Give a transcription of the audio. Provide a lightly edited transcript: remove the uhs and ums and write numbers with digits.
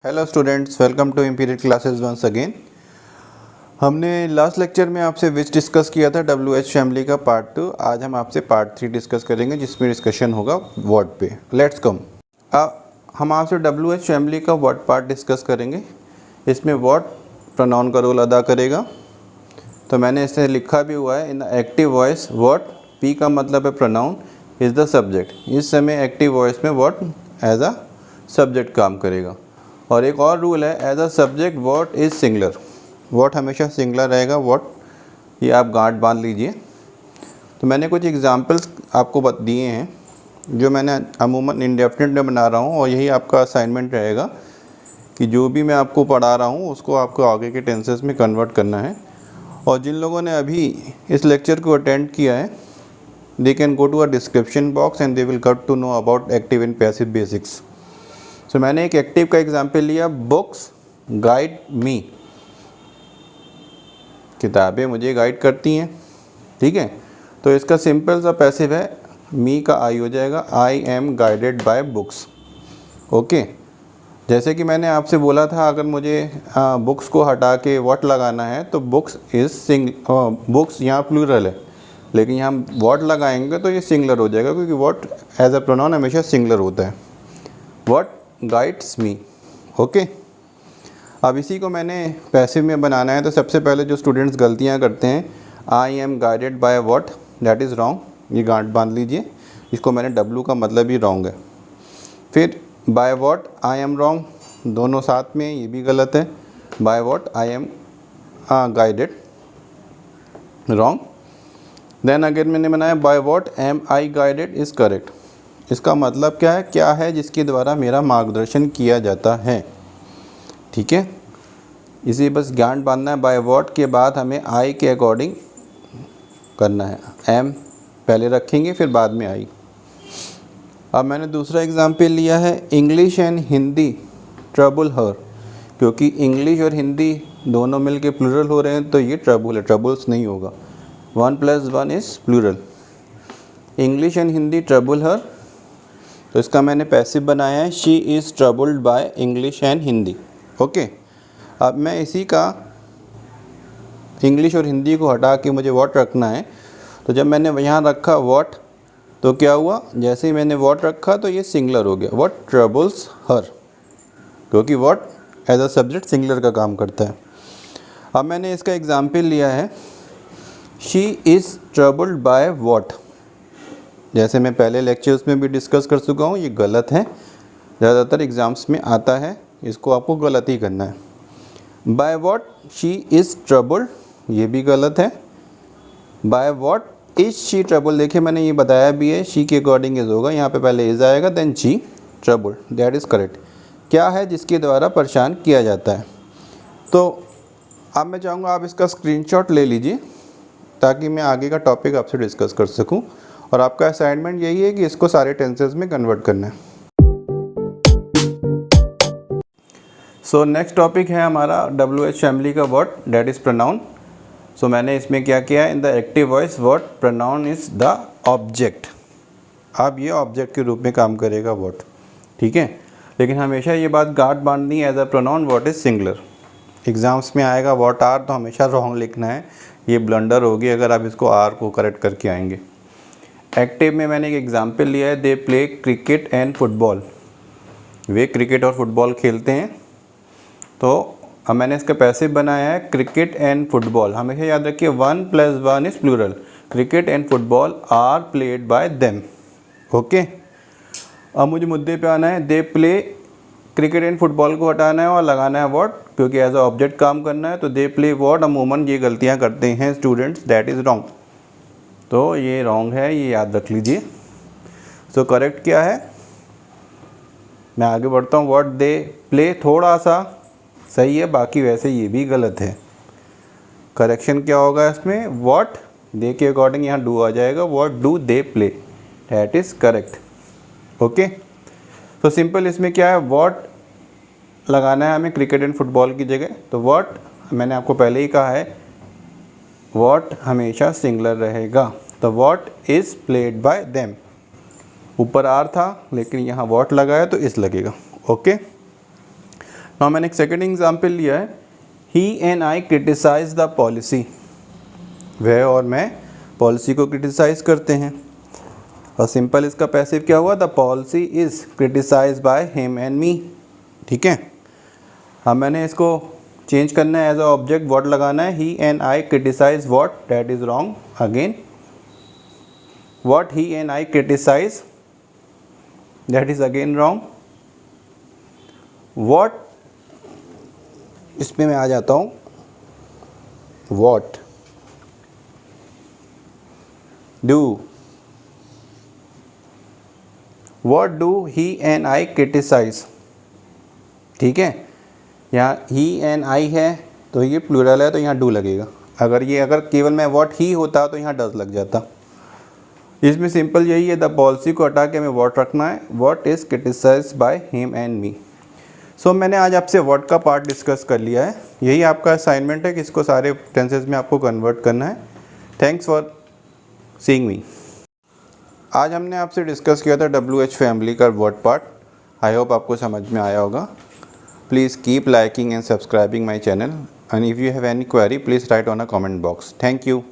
Hello students, welcome to imperial classes once again. हमने last lecture में आपसे विच discuss किया था WH फैमिली का पार्ट 2। आज हम आपसे पार्ट 3 डिस्कस करेंगे जिसमें डिस्कशन होगा वर्ड पे। Let's come. हम आपसे WH फैमिली का वर्ड पार्ट डिस्कस करेंगे। इसमें वर्ड प्रोनाउन का रोल अदा करेगा। तो मैंने इसे लिखा भी हुआ है in the active voice word P का मतलब है प्रोनाउन इज़ द सब्जेक्ट। इस समय एक्टिव वॉइस में वर्ड एज अ सब्जेक्ट काम करेगा। और एक और रूल है, as a subject word is singular. Word हमेशा सिंगुलर रहेगा। वर्ड ये आप गांठ बांध लीजिए। तो मैंने कुछ एग्जांपल्स आपको दिए हैं जो मैंने अमूमन इंडेफिनिट में बना रहा हूँ, और यही आपका असाइनमेंट रहेगा कि जो भी मैं आपको पढ़ा रहा हूँ उसको आपको आगे के टेंसेस में कन्वर्ट करना है। और जिन लोगों ने अभी इस लेक्चर को अटेंड किया है, they can go to a description box and they will get to know about active and passive basics. So मैंने एक एक्टिव का एग्जाम्पल लिया, बुक्स गाइड मी। किताबें मुझे गाइड करती हैं, ठीक है। तो इसका सिंपल सा पैसिव है, मी का आई हो जाएगा, आई am guided by books. Okay, जैसे कि मैंने आपसे बोला था अगर मुझे बुक्स को हटा के व्हाट लगाना है तो बुक्स इज बुक्स यहाँ प्लूरल है, लेकिन यहाँ व्हाट लगाएंगे तो ये सिंगुलर हो जाएगा, क्योंकि व्हाट एज अ प्रोनाउन हमेशा सिंगुलर होता है। What guides me. ओके, अब इसी को मैंने पैसिव में बनाना है। तो सबसे पहले जो स्टूडेंट्स गलतियाँ करते हैं, आई am guided by what, that is wrong. ये गांठ बांध लीजिए, इसको मैंने W का मतलब ही रॉन्ग है। फिर by what I am wrong, दोनों साथ में, ये भी गलत है। By what I am guided, wrong. Then again मैंने बनाया by what am I guided is correct. इसका मतलब क्या है जिसके द्वारा मेरा मार्गदर्शन किया जाता है, ठीक है। इसी बस गांठ बांधना है। बाय व्हाट के बाद हमें आई के अकॉर्डिंग करना है, एम पहले रखेंगे फिर बाद में आई। अब मैंने दूसरा एग्जाम्पल लिया है, इंग्लिश एंड हिंदी ट्रबल हर। क्योंकि इंग्लिश और हिंदी दोनों मिलके प्लूरल हो रहे हैं तो ये ट्रबल है, ट्रबल्स नहीं होगा। 1 + 1 is plural. English and Hindi trouble her, तो इसका मैंने पैसिव बनाया है, she is troubled by English and Hindi. Okay, अब मैं इसी का इंग्लिश और हिंदी को हटा के मुझे व्हाट रखना है। तो जब मैंने यहाँ रखा व्हाट, तो क्या हुआ, जैसे ही मैंने व्हाट रखा तो ये सिंगुलर हो गया, व्हाट ट्रबल्स हर, क्योंकि what as a subject singular का काम करता है। अब मैंने इसका एग्जाम्पल लिया है, she is troubled by what. जैसे मैं पहले लेक्चर्स में भी डिस्कस कर चुका हूँ, ये गलत है, ज़्यादातर एग्ज़ाम्स में आता है, इसको आपको गलत ही करना है। By what she is troubled, ये भी गलत है। By what is she troubled, देखिए मैंने ये बताया भी है, शी के अकॉर्डिंग इज़ होगा, यहाँ पे पहले इज़ आएगा then she troubled, that is correct. क्या है जिसके द्वारा परेशान किया जाता है। तो अब मैं चाहूँगा आप इसका स्क्रीनशॉट ले लीजिए ताकि मैं आगे का टॉपिक आपसे डिस्कस कर सकूँ। और आपका असाइनमेंट यही है कि इसको सारे टेंसेस में कन्वर्ट करना है। सो नेक्स्ट टॉपिक है हमारा WH फैमिली का वर्ड, दैट इज़ प्रोनाउन। सो मैंने इसमें क्या किया है, in the active voice word pronoun is the object. अब ये ऑब्जेक्ट के रूप में काम करेगा वर्ड, ठीक है। लेकिन हमेशा ये बात गांठ बांधनी है, as a pronoun word is singular. Exams में आएगा व्हाट आर, तो हमेशा रॉन्ग लिखना है, ये ब्लंडर होगी अगर आप इसको आर को करेक्ट करके आएंगे। एक्टिव में मैंने एक एग्जाम्पल लिया है, they play cricket and football. Way cricket और फुटबॉल खेलते हैं। तो अब मैंने इसका पैसिव बनाया है, क्रिकेट एंड फुटबॉल। हमेशा याद रखिए 1 + 1 is plural. Cricket and football are played by them. Okay, अब मुझे मुद्दे पे आना है, they play cricket and football को हटाना है और लगाना है वर्ड, क्योंकि एज अ ऑब्जेक्ट काम करना है। तो दे प्ले वर्ड, अमूमन ये गलतियाँ करते हैं स्टूडेंट्स, दैट इज़ रॉन्ग। तो ये रॉन्ग है, ये याद रख लीजिए। सो करेक्ट क्या है, मैं आगे बढ़ता हूँ। व्हाट दे प्ले थोड़ा सा सही है, बाकी वैसे ये भी गलत है। करेक्शन क्या होगा इसमें, व्हाट दे के अकॉर्डिंग यहाँ डू आ जाएगा, what do they play, that is correct. Okay, तो सिंपल इसमें क्या है, व्हाट लगाना है हमें क्रिकेट एंड फुटबॉल की जगह। तो व्हाट मैंने आपको पहले ही कहा है, व्हाट हमेशा सिंगुलर रहेगा। तो what is played by them, ऊपर आर था लेकिन यहाँ व्हाट लगाया तो इस लगेगा। ओके, नाउ मैंने एक सेकेंड एग्जाम्पल लिया है, he and I criticise the policy. वह और मैं पॉलिसी को क्रिटिसाइज करते हैं। और सिंपल इसका पैसिव क्या हुआ, the policy is criticise by him and me. ठीक है, अब मैंने इसको चेंज करना है, एज अ ऑब्जेक्ट व्हाट लगाना है, he and I criticise what, that is wrong again. What he and I criticise, that is again wrong. What, इसमें मैं आ जाता हूँ, what do, what do he and I criticise. ठीक है, यहाँ ही एंड आई है तो ये प्लूरल है तो यहाँ डू लगेगा। अगर केवल मैं व्हाट ही होता तो यहाँ डज लग जाता। इसमें सिंपल यही है, द पॉलिसी को हटा के हमें व्हाट रखना है, what is criticise by him and me. So मैंने आज आपसे व्हाट का पार्ट डिस्कस कर लिया है। यही आपका असाइनमेंट है कि इसको सारे टेंसेज में आपको कन्वर्ट करना है। थैंक्स फॉर सीइंग मी। आज हमने आपसे डिस्कस किया था WH फैमिली का वर्ड पार्ट। आई होप आपको समझ में आया होगा। Please keep liking and subscribing my channel, and if you have any query please write on a comment box. Thank you.